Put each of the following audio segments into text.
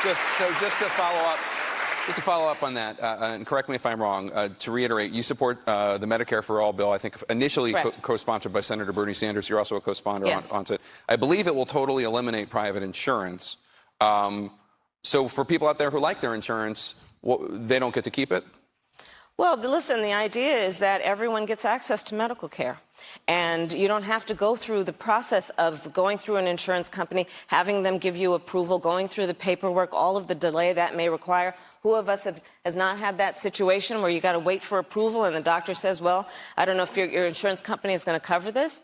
Just to follow up on that, and correct me if I'm wrong, to reiterate, you support the Medicare for All bill, I think initially co-sponsored by Senator Bernie Sanders. You're also a co-sponsor on it. I believe it will totally eliminate private insurance. So for people out there who like their insurance, they don't get to keep it? Well, listen, the idea is that everyone gets access to medical care. And you don't have to go through the process of going through an insurance company, having them give you approval, going through the paperwork, all of the delay that may require. Who of us has not had that situation where you got to wait for approval and the doctor says, well, I don't know if your insurance company is going to cover this?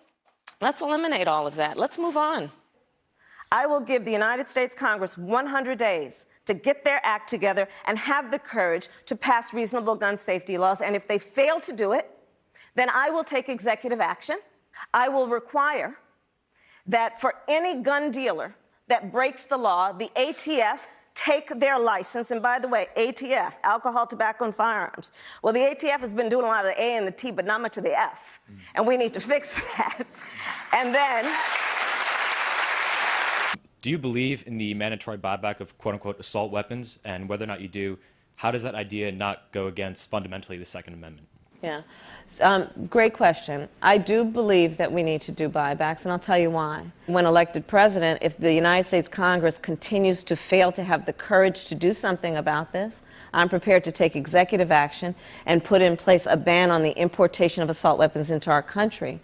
Let's eliminate all of that. Let's move on. I will give the United States Congress 100 days to get their act together and have the courage to pass reasonable gun safety laws. And if they fail to do it, then I will take executive action. I will require that for any gun dealer that breaks the law, the ATF take their license. And by the way, ATF, alcohol, tobacco, and firearms. Well, the ATF has been doing a lot of the A and the T, but not much of the F. And we need to fix that. And then... Do you believe in the mandatory buyback of quote-unquote assault weapons? And whether or not you do, how does that idea not go against fundamentally the Second Amendment? Yeah. Great question. I do believe that we need to do buybacks, and I'll tell you why. When elected president, if the United States Congress continues to fail to have the courage to do something about this, I'm prepared to take executive action and put in place a ban on the importation of assault weapons into our country.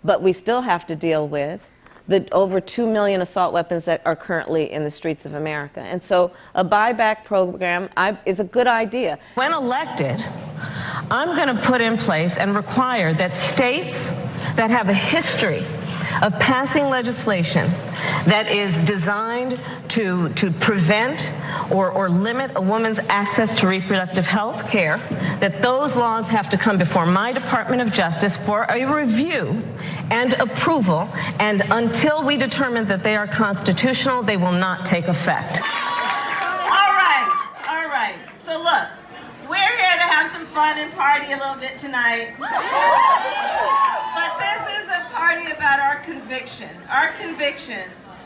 But we still have to deal with the over 2 million assault weapons that are currently in the streets of America. And so a buyback program is a good idea. When elected, I'm going to put in place and require that states that have a history of passing legislation that is designed to prevent or limit a woman's access to reproductive health care, that those laws have to come before my Department of Justice for a review and approval, and until we determine that they are constitutional, they will not take effect. All right. So look, we're here to have some fun and party a little bit tonight. But this is a party about our conviction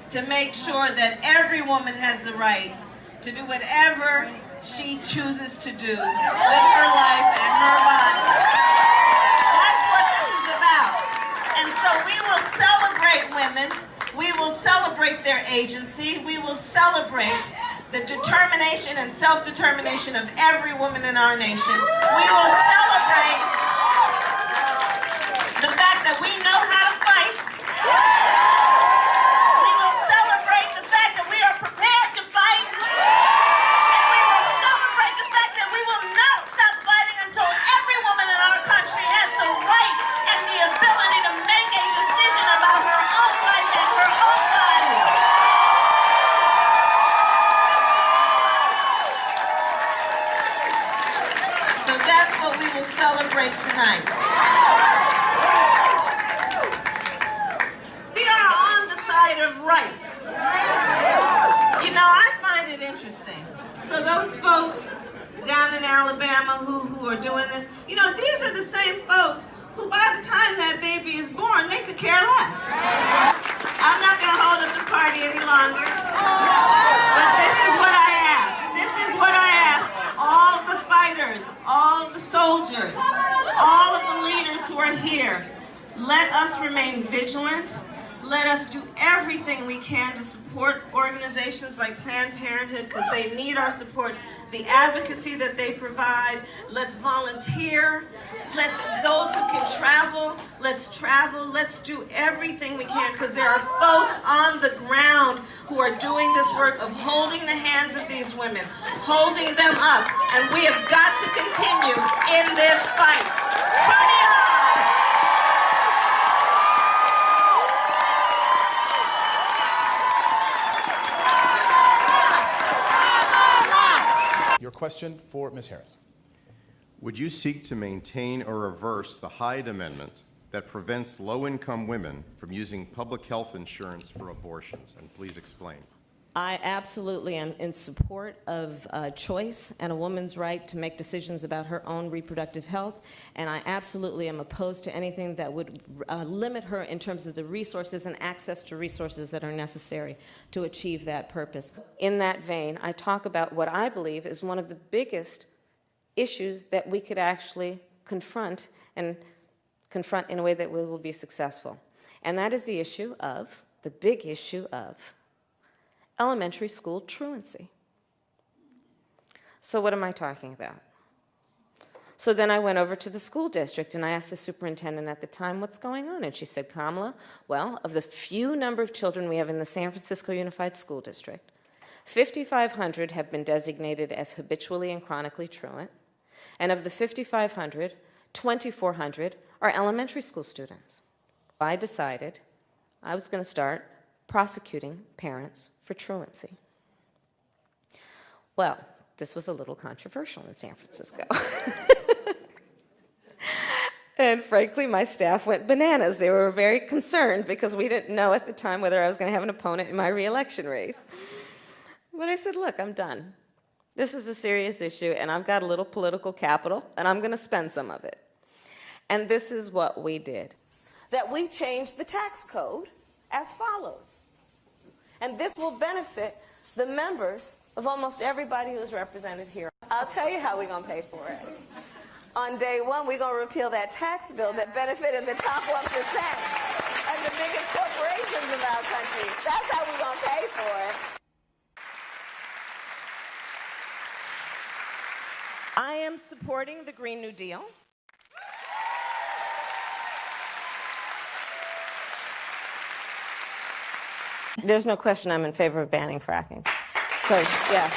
to make sure that every woman has the right to do whatever she chooses to do with her life and her body. That's what this is about. And so we will celebrate women. We will celebrate their agency. We will celebrate the determination and self-determination of every woman in our nation. We will celebrate the fact that we know how to fight. We will celebrate the fact that we are prepared to fight. And we will celebrate the fact that we will not stop fighting until every woman in our country has the right and the ability to make a decision about her own life and her own body. So that's what we will celebrate tonight. We are on the side of right. You know, I find it interesting. So those folks down in Alabama who are doing this, you know, these are the same folks who by the time that baby is born, they could care less. I'm not going to hold up the party any longer. But this is what I ask. This is what I ask. All the fighters, all the soldiers, all of the leaders who are here, let us remain vigilant. Let us do everything we can to support organizations like Planned Parenthood because they need our support. The advocacy that they provide. Let's volunteer. Those who can travel, let's travel. Let's do everything we can because there are folks on the ground who are doing this work of holding the hands of these women, holding them up, and we have got to continue in this fight. Party on! Your question for Ms. Harris. Would you seek to maintain or reverse the Hyde Amendment that prevents low-income women from using public health insurance for abortions? And please explain. I absolutely am in support of choice and a woman's right to make decisions about her own reproductive health, and I absolutely am opposed to anything that would limit her in terms of the resources and access to resources that are necessary to achieve that purpose. In that vein, I talk about what I believe is one of the biggest issues that we could actually confront in a way that we will be successful, and that is the big issue of elementary school truancy. So what am I talking about? So then I went over to the school district and I asked the superintendent at the time, what's going on? And she said, Kamala, well, of the few number of children we have in the San Francisco Unified School District, 5,500 have been designated as habitually and chronically truant. And of the 5,500, 2,400 are elementary school students. I decided I was going to start prosecuting parents for truancy. Well, this was a little controversial in San Francisco. And frankly, my staff went bananas. They were very concerned because we didn't know at the time whether I was going to have an opponent in my re-election race. But I said, look, I'm done. This is a serious issue, and I've got a little political capital, and I'm going to spend some of it. And this is what we did. That we changed the tax code as follows. And this will benefit the members of almost everybody who's represented here. I'll tell you how we're going to pay for it. On day one, we're going to repeal that tax bill that benefited the top 1% and the biggest corporations in our country. That's how we're going to pay for it. I am supporting the Green New Deal. There's no question I'm in favor of banning fracking. So, yeah,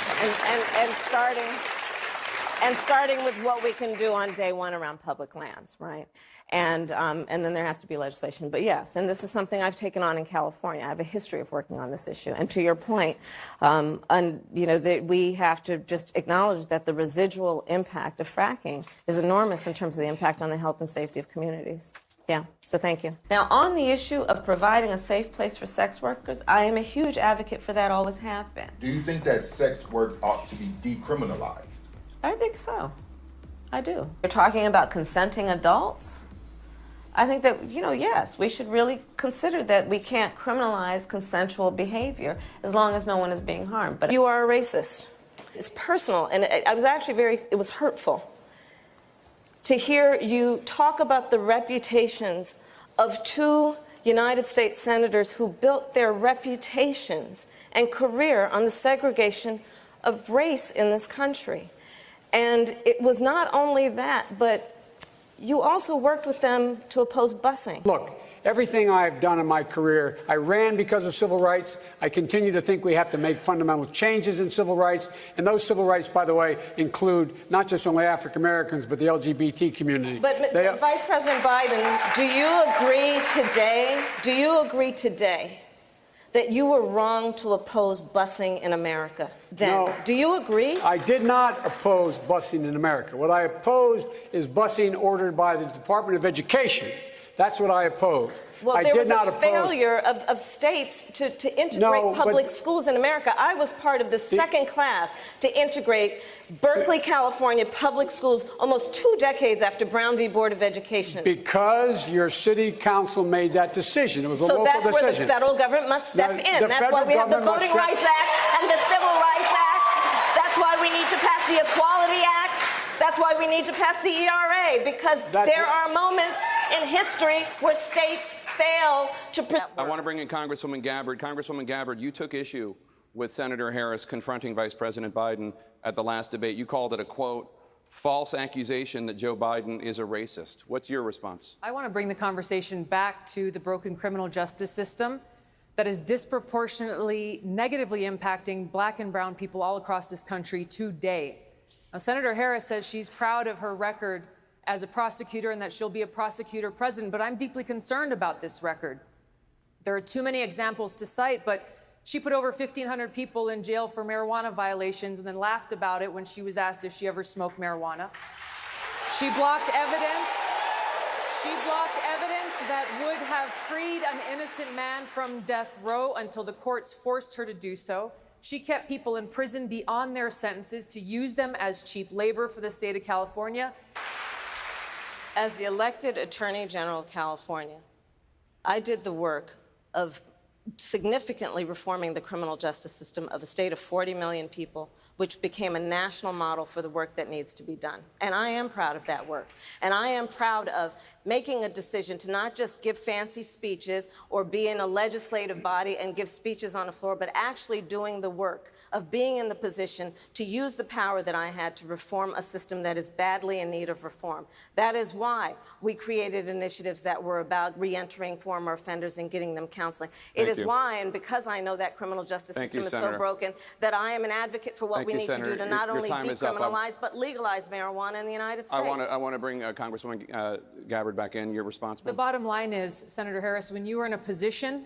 and starting with what we can do on day one around public lands, right? And then there has to be legislation. But yes, and this is something I've taken on in California. I have a history of working on this issue. And to your point, we have to just acknowledge that the residual impact of fracking is enormous in terms of the impact on the health and safety of communities. Yeah, so thank you. Now, on the issue of providing a safe place for sex workers, I am a huge advocate for that, always have been. Do you think that sex work ought to be decriminalized? I think so. I do. You're talking about consenting adults? I think that, yes, we should really consider that we can't criminalize consensual behavior as long as no one is being harmed. But you are a racist. It's personal, and it was hurtful to hear you talk about the reputations of two United States senators who built their reputations and career on the segregation of race in this country. And it was not only that, but you also worked with them to oppose busing. Look, everything I've done in my career, I ran because of civil rights. I continue to think we have to make fundamental changes in civil rights. And those civil rights, by the way, include not just only African Americans, but the LGBT community. But Vice President Biden, do you agree today that you were wrong to oppose busing in America then? No. Do you agree? I did not oppose busing in America. What I opposed is busing ordered by the Department of Education. That's what I opposed. Well, there was a failure of states to integrate public schools in America. I was part of the second class to integrate Berkeley, California public schools almost 2 decades after Brown v. Board of Education. Because your city council made that decision. It was a local decision. So that's where the federal government must step in. That's why we have the Voting Rights Act and the Civil Rights Act. That's why we need to pass the Equality Act. That's why we need to pass the ERA, because there are moments in history where states fail to... I want to bring in Congresswoman Gabbard. Congresswoman Gabbard, you took issue with Senator Harris confronting Vice President Biden at the last debate. You called it a, quote, false accusation that Joe Biden is a racist. What's your response? I want to bring the conversation back to the broken criminal justice system that is disproportionately negatively impacting black and brown people all across this country today. Now, Senator Harris says she's proud of her record as a prosecutor and that she'll be a prosecutor president, but I'm deeply concerned about this record. There are too many examples to cite, but she put over 1,500 people in jail for marijuana violations and then laughed about it when she was asked if she ever smoked marijuana. She blocked evidence. She blocked evidence that would have freed an innocent man from death row until the courts forced her to do so. She kept people in prison beyond their sentences to use them as cheap labor for the state of California. As the elected Attorney General of California, I did the work of significantly reforming the criminal justice system of a state of 40 million people, which became a national model for the work that needs to be done. And I am proud of that work. And I am proud of making a decision to not just give fancy speeches or be in a legislative body and give speeches on the floor, but actually doing the work of being in the position to use the power that I had to reform a system that is badly in need of reform. That is why we created initiatives that were about reentering former offenders and getting them counseling. It is why, and because I know that criminal justice system is so broken, that I am an advocate for what we need to do to not only decriminalize, but legalize marijuana in the United States. I want to bring Congresswoman Gabbard back in. Your response, The bottom line is, Senator Harris, when you are in a position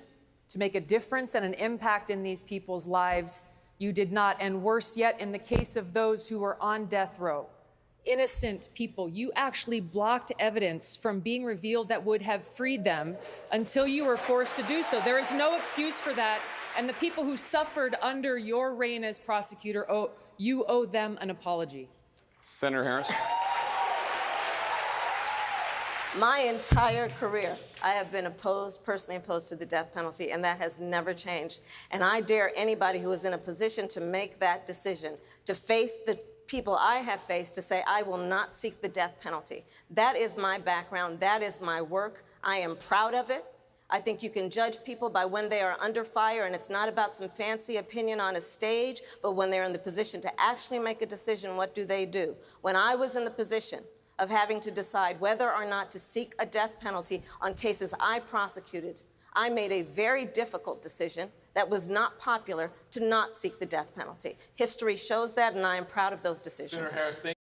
to make a difference and an impact in these people's lives, you did not. And worse yet, in the case of those who were on death row, innocent people, you actually blocked evidence from being revealed that would have freed them until you were forced to do so. There is no excuse for that. And the people who suffered under your reign as prosecutor, you owe them an apology. Senator Harris. My entire career, I have been personally opposed to the death penalty, and that has never changed. And I dare anybody who is in a position to make that decision, to face the people I have faced, to say, I will not seek the death penalty. That is my background. That is my work. I am proud of it. I think you can judge people by when they are under fire, and it's not about some fancy opinion on a stage, but when they're in the position to actually make a decision, what do they do? When I was in the position of having to decide whether or not to seek a death penalty on cases I prosecuted, I made a very difficult decision that was not popular to not seek the death penalty. History shows that, and I am proud of those decisions. Senator Harris,